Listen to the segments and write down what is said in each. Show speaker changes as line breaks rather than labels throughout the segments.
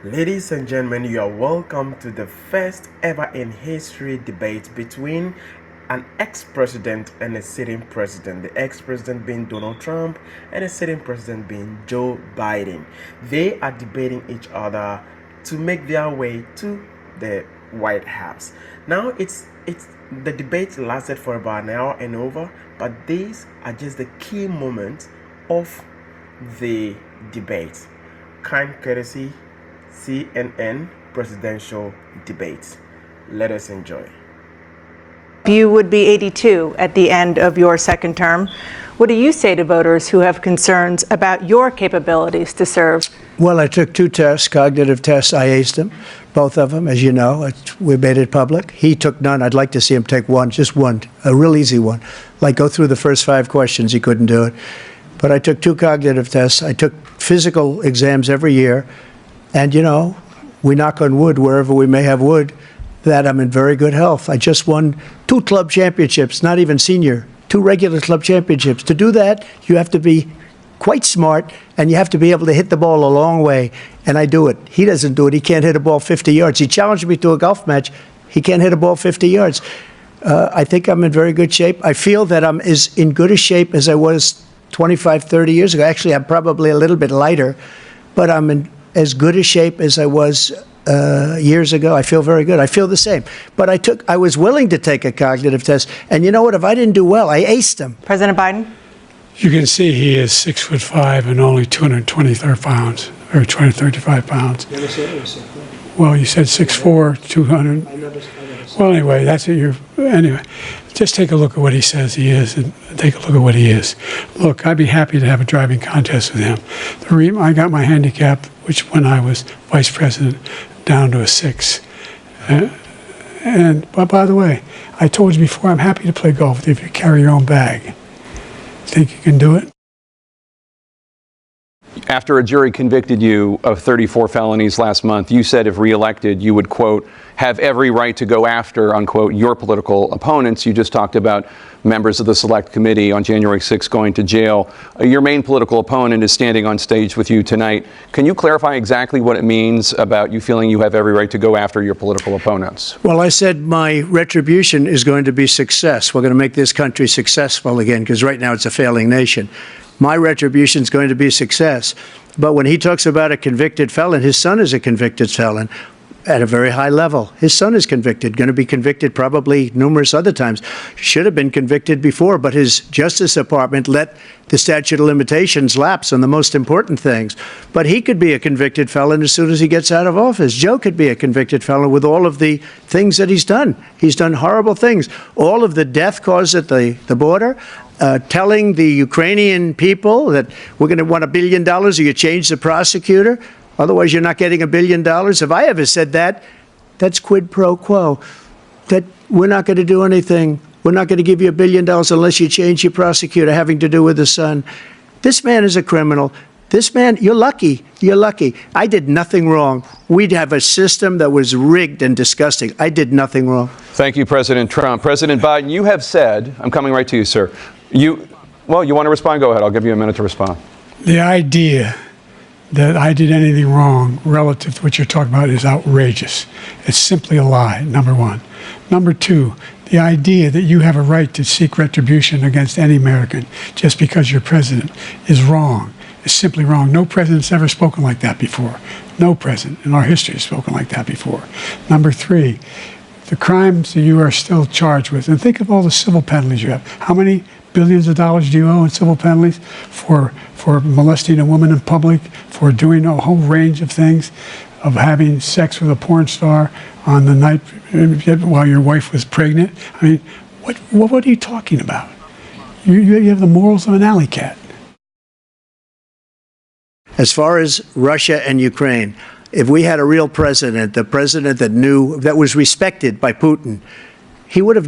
Ladies and gentlemen, you are welcome to the first ever in history debate between an ex-president and a sitting president. The ex-president being Donald Trump and the sitting president being Joe Biden. They are debating each other to make their way to the White House. Now it's the debate lasted for about an hour and over, but these are just the key moments of the debate. Kind courtesy CNN presidential debate. Let us enjoy.
You would be 82 at the end of your second term. What do you say to voters who have concerns about your capabilities to serve?
Well, I took two tests, cognitive tests. I aced them, both of them, as you know. We made it public. He took none. I'd like to see him take one, just one, a real easy one. Like go through the first 5 questions. He couldn't do it. But I took 2 cognitive tests. I took physical exams every year. And, you know, we knock on wood wherever we may have wood, that I'm in very good health. I just won 2 club championships, not even senior, 2 regular club championships. To do that, you have to be quite smart, and you have to be able to hit the ball a long way, and I do it. He doesn't do it. He can't hit a ball 50 yards. He challenged me to a golf match. He can't hit a ball 50 yards. I think I'm in very good shape. I feel that I'm as in good a shape as I was 25, 30 years ago. Actually, I'm probably a little bit lighter, but I'm in as good a shape as I was years ago. I feel very good. I feel the same. But I was willing to take a cognitive test. And you know what? If I didn't do well, I aced them.
President Biden?
You can see he is 6'5" and only 223 pounds, or 235 pounds.
Never said it was 6'4".
Well, you said 6'4", 200. Well, anyway, that's what you're. Anyway, just take a look at what he says he is, and take a look at what he is. Look, I'd be happy to have a driving contest with him. I got my handicap, which when I was vice president, down to a 6. But by the way, I told you before, I'm happy to play golf with you if you carry your own bag. Think you can do it?
After a jury convicted you of 34 felonies last month, you said if reelected, you would, quote, have every right to go after, unquote, your political opponents. You just talked about members of the Select Committee on January 6th going to jail. Your main political opponent is standing on stage with you tonight. Can you clarify exactly what it means about you feeling you have every right to go after your political opponents?
Well, I said my retribution is going to be success. We're going to make this country successful again, because right now it's a failing nation. My retribution is going to be success. But when he talks about a convicted felon, his son is a convicted felon at a very high level. His son is convicted, going to be convicted probably numerous other times. Should have been convicted before, but his Justice Department let the statute of limitations lapse on the most important things. But he could be a convicted felon as soon as he gets out of office. Joe could be a convicted felon with all of the things that he's done. He's done horrible things. All of the death caused at the border, telling the Ukrainian people that we're going to want $1 billion or you change the prosecutor. Otherwise, you're not getting $1 billion. If I ever said that, that's quid pro quo. That we're not going to do anything. We're not going to give you $1 billion unless you change your prosecutor having to do with the son. This man is a criminal. This man, you're lucky. You're lucky. I did nothing wrong. We'd have a system that was rigged and disgusting. I did nothing wrong.
Thank you, President Trump. President Biden, you have said, I'm coming right to you, sir. You want to respond? Go ahead. I'll give you a minute to respond.
The idea that I did anything wrong relative to what you're talking about is outrageous. It's simply a lie, number one. Number two, the idea that you have a right to seek retribution against any American just because you're president is wrong. It's simply wrong. No president's ever spoken like that before. No president in our history has spoken like that before. Number three, the crimes that you are still charged with, and think of all the civil penalties you have. How many billions of dollars do you owe in civil penalties for molesting a woman in public, for doing a whole range of things, of having sex with a porn star on the night while your wife was pregnant? I mean, what are you talking about? You have the morals of an alley cat.
As far as Russia and Ukraine, if we had a real president, the president that knew, that was respected by Putin, he would have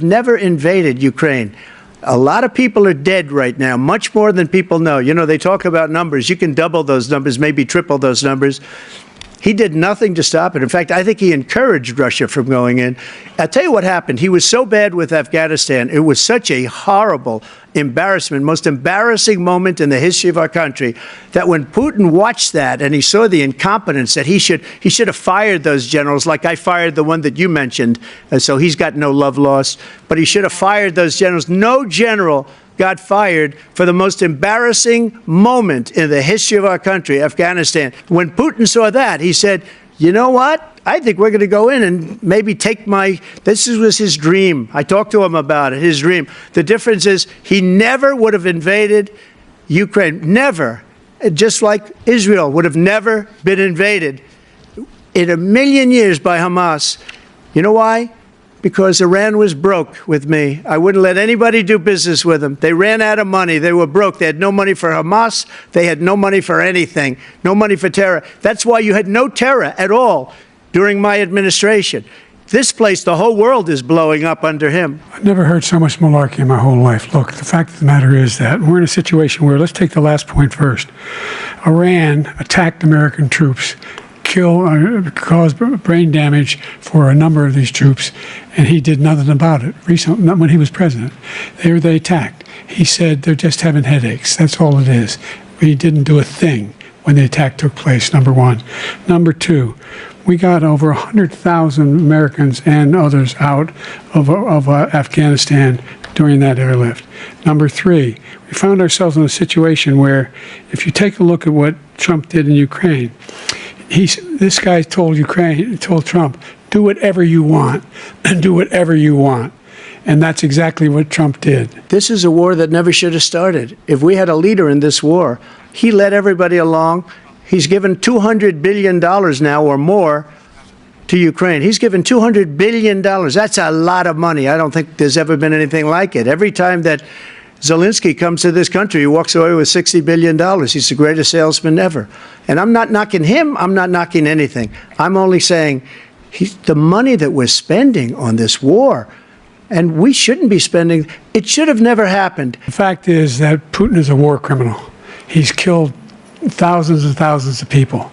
never invaded Ukraine. A lot of people are dead right now, much more than people know. You know, they talk about numbers. You can double those numbers, maybe triple those numbers. He did nothing to stop it. In fact, I think he encouraged Russia from going in. I'll tell you what happened. He was so bad with Afghanistan. It was such a horrible, embarrassment, most embarrassing moment in the history of our country, that when Putin watched that and he saw the incompetence, that he should have fired those generals, like I fired the one that you mentioned, so he's got no love lost, but he should have fired those generals. No general got fired for the most embarrassing moment in the history of our country, Afghanistan. When Putin saw that, he said, you know what? I think we're going to go in and maybe take this was his dream. I talked to him about it, his dream. The difference is he never would have invaded Ukraine. Never. Just like Israel would have never been invaded in a million years by Hamas. You know why? Because Iran was broke with me. I wouldn't let anybody do business with them. They ran out of money. They were broke. They had no money for Hamas. They had no money for anything. No money for terror. That's why you had no terror at all during my administration. This place, the whole world is blowing up under him.
I've never heard so much malarkey in my whole life. Look, the fact of the matter is that we're in a situation where, let's take the last point first. Iran attacked American troops, caused brain damage for a number of these troops, and he did nothing about it. Recently, not when he was president, they attacked. He said they're just having headaches. That's all it is. He didn't do a thing when the attack took place, number one. Number two, we got over 100,000 Americans and others out of Afghanistan during that airlift. Number three, we found ourselves in a situation where, if you take a look at what Trump did in Ukraine, this guy told Trump, do whatever you want, and do whatever you want. And that's exactly what Trump did.
This is a war that never should have started. If we had a leader in this war, he led everybody along. He's given $200 billion now or more to Ukraine. He's given $200 billion. That's a lot of money. I don't think there's ever been anything like it. Every time that Zelensky comes to this country, he walks away with $60 billion. He's the greatest salesman ever. And I'm not knocking him. I'm not knocking anything. I'm only saying the money that we're spending on this war, and we shouldn't be spending, it should have never happened.
The fact is that Putin is a war criminal. He's killed thousands and thousands of people.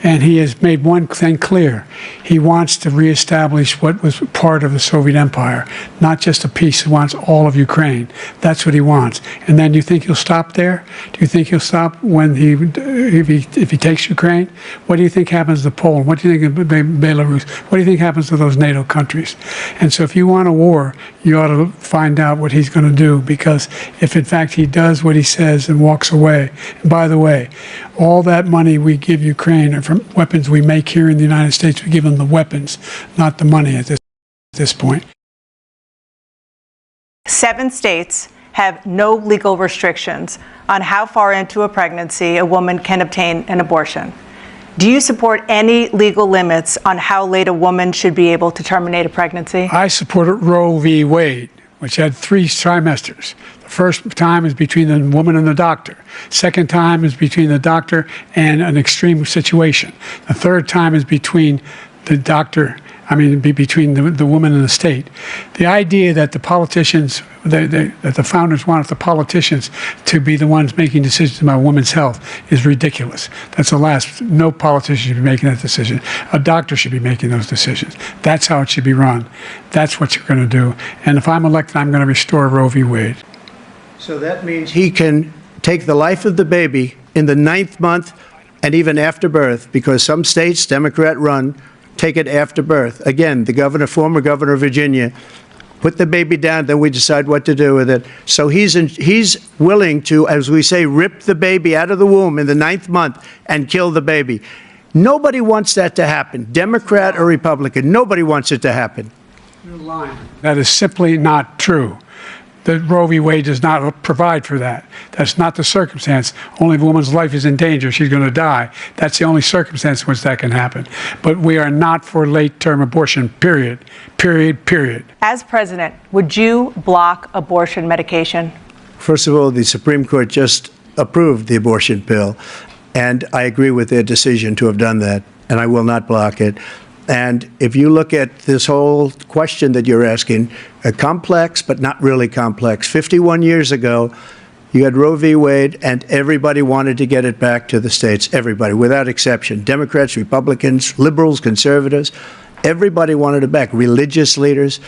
And he has made one thing clear. He wants to reestablish what was part of the Soviet Empire, not just a piece. He wants all of Ukraine. That's what he wants. And then you think he'll stop there? Do you think he'll stop when if he takes Ukraine? What do you think happens to Poland? What do you think of Belarus? What do you think happens to those NATO countries? And so if you want a war, you ought to find out what he's going to do, because if in fact he does what he says and walks away, and by the way, all that money we give Ukraine are from weapons we make here in the United States. We give them the weapons, not the money at this point.
7 states have no legal restrictions on how far into a pregnancy a woman can obtain an abortion. Do you support any legal limits on how late a woman should be able to terminate a pregnancy?
I supported Roe v. Wade, which had 3 trimesters. The first time is between the woman and the doctor. Second time is between the doctor and an extreme situation. The third time is between the doctor, between the woman and the state. The idea that the politicians, that the founders wanted the politicians to be the ones making decisions about women's health is ridiculous. That's the last. No politician should be making that decision. A doctor should be making those decisions. That's how it should be run. That's what you're going to do. And if I'm elected, I'm going to restore Roe v. Wade.
So that means he can take the life of the baby in the 9th month and even after birth, because some states, Democrat run, take it after birth. Again, the former governor of Virginia, put the baby down, then we decide what to do with it. So he's willing to, as we say, rip the baby out of the womb in the 9th month and kill the baby. Nobody wants that to happen, Democrat or Republican. Nobody wants it to happen.
You're lying. That is simply not true. The Roe v. Wade does not provide for that. That's not the circumstance. Only if a woman's life is in danger, she's going to die. That's the only circumstance in which that can happen. But we are not for late-term abortion, period. Period, period.
As president, would you block abortion medication?
First of all, the Supreme Court just approved the abortion bill, and I agree with their decision to have done that, and I will not block it. And if you look at this whole question that you're asking, complex but not really complex. 51 years ago, you had Roe v. Wade, and everybody wanted to get it back to the states. Everybody, without exception. Democrats, Republicans, liberals, conservatives. Everybody wanted it back. Religious leaders.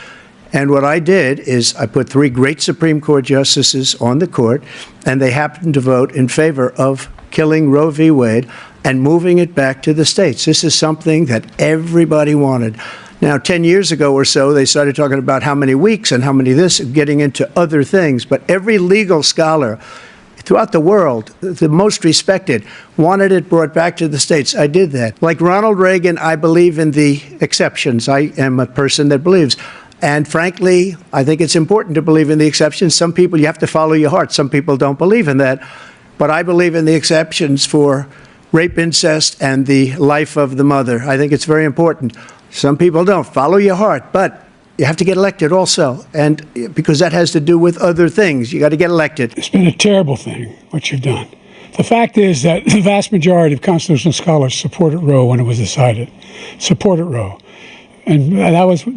And what I did is I put 3 great Supreme Court justices on the court, and they happened to vote in favor of killing Roe v. Wade and moving it back to the states. This is something that everybody wanted. Now, 10 years ago or so, they started talking about how many weeks and how many this, getting into other things. But every legal scholar throughout the world, the most respected, wanted it brought back to the states. I did that. Like Ronald Reagan, I believe in the exceptions. I am a person that believes. And frankly, I think it's important to believe in the exceptions. Some people, you have to follow your heart. Some people don't believe in that. But I believe in the exceptions for rape, incest, and the life of the mother. I think it's very important. Some people don't. Follow your heart. But you have to get elected also. And because that has to do with other things. You got to get elected.
It's been a terrible thing, what you've done. The fact is that the vast majority of constitutional scholars supported Roe when it was decided. Supported Roe. And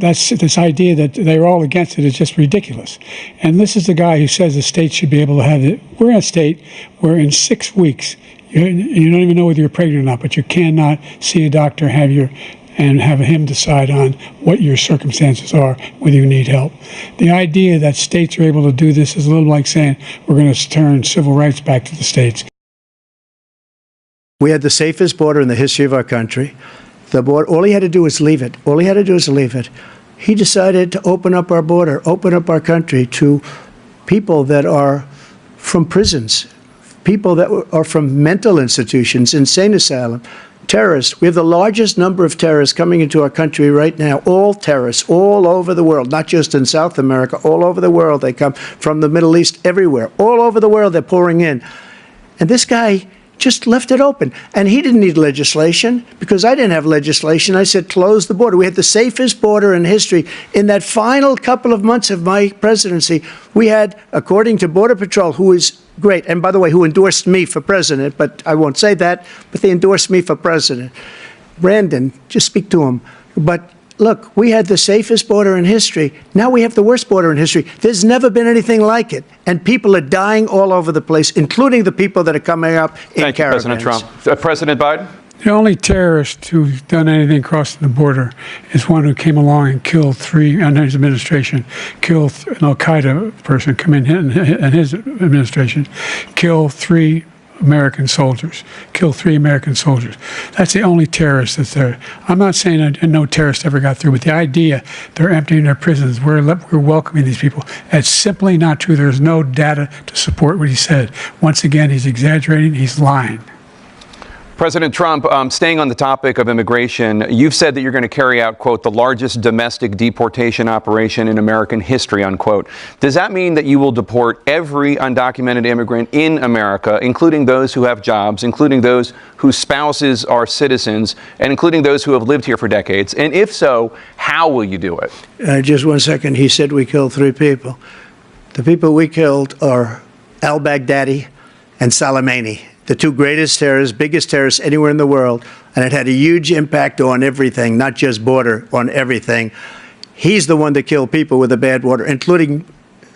that's this idea that they're all against it is just ridiculous. And this is the guy who says the state should be able to have it. We're in a state where in 6 weeks, you don't even know whether you're pregnant or not, but you cannot see a doctor and have him decide on what your circumstances are, whether you need help. The idea that states are able to do this is a little like saying we're going to turn civil rights back to the states.
We had the safest border in the history of our country. The border, all he had to do was leave it. All he had to do was leave it. He decided to open up our border, open up our country to people that are from prisons, people that are from mental institutions, insane asylum, terrorists. We have the largest number of terrorists coming into our country right now, all terrorists, all over the world, not just in South America, all over the world. They come from the Middle East, everywhere. All over the world, they're pouring in. And this guy just left it open. And he didn't need legislation because I didn't have legislation. I said, close the border. We had the safest border in history. In that final couple of months of my presidency, we had, according to Border Patrol, who is great, and by the way, who endorsed me for president, but I won't say that, but they endorsed me for president. Brandon, just speak to him. But look, we had the safest border in history. Now we have the worst border in history. There's never been anything like it. And people are dying all over the place, including the people that are coming up in
Thank you,
caravans.
President Trump. President Biden?
The only terrorist who's done anything crossing the border is one who came along and killed 3, under his administration, killed an Al-Qaeda person come in his administration, killed 3 American soldiers, killed 3 American soldiers. That's the only terrorist that's there. I'm not saying that no terrorist ever got through, but the idea they're emptying their prisons, we're welcoming these people, that's simply not true. There's no data to support what he said. Once again, he's exaggerating, he's lying.
President Trump, staying on the topic of immigration, you've said that you're going to carry out, quote, the largest domestic deportation operation in American history, unquote. Does that mean that you will deport every undocumented immigrant in America, including those who have jobs, including those whose spouses are citizens, and including those who have lived here for decades? And if so, how will you do it?
Just 1 second. He said we killed 3 people. The people we killed are al-Baghdadi and Soleimani, the 2 greatest terrorists, biggest terrorists anywhere in the world, and it had a huge impact on everything, not just border, on everything. He's the one that killed people with the bad water, including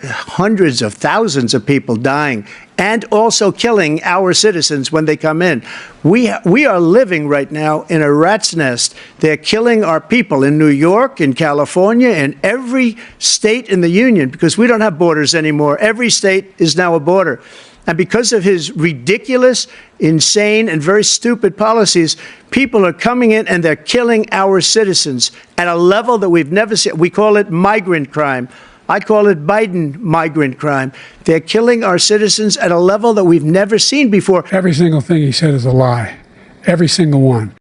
hundreds of thousands of people dying, and also killing our citizens when they come in. We are living right now in a rat's nest. They're killing our people in New York, in California, in every state in the union, because we don't have borders anymore. Every state is now a border. And because of his ridiculous, insane, and very stupid policies, people are coming in and they're killing our citizens at a level that we've never seen. We call it migrant crime. I call it Biden migrant crime. They're killing our citizens at a level that we've never seen before.
Every single thing he said is a lie. Every single one.